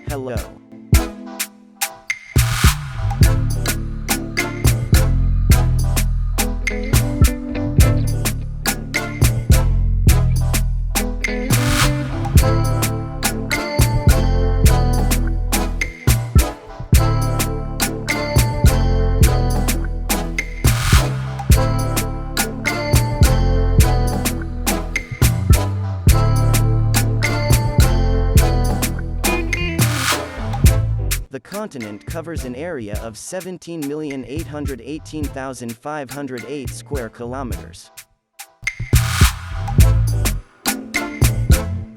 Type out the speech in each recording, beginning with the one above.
Hello. The continent covers an area of 17,818,508 square kilometers.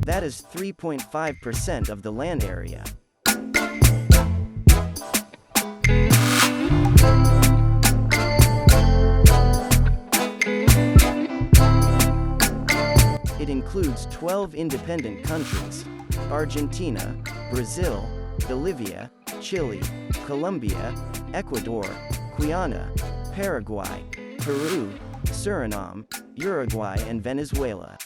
That is 3.5% of the land area. It includes 12 independent countries: Argentina, Brazil, Bolivia, Chile, Colombia, Ecuador, Guyana, Paraguay, Peru, Suriname, Uruguay and Venezuela.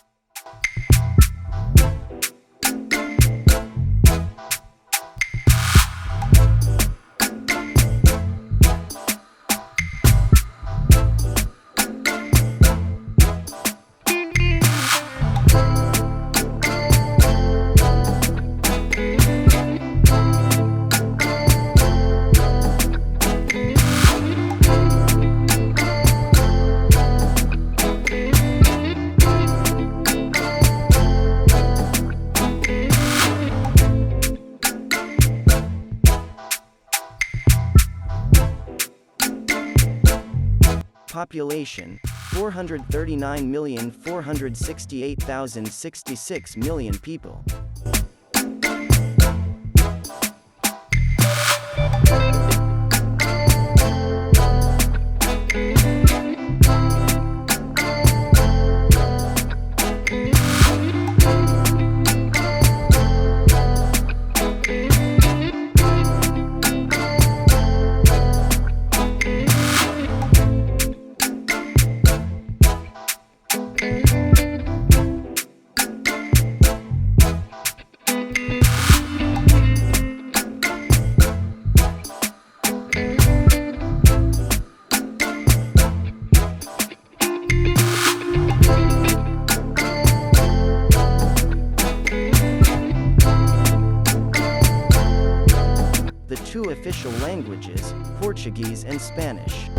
Population: 439,468,066 million people. The two official languages, Portuguese and Spanish.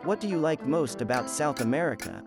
What do you like most about South America?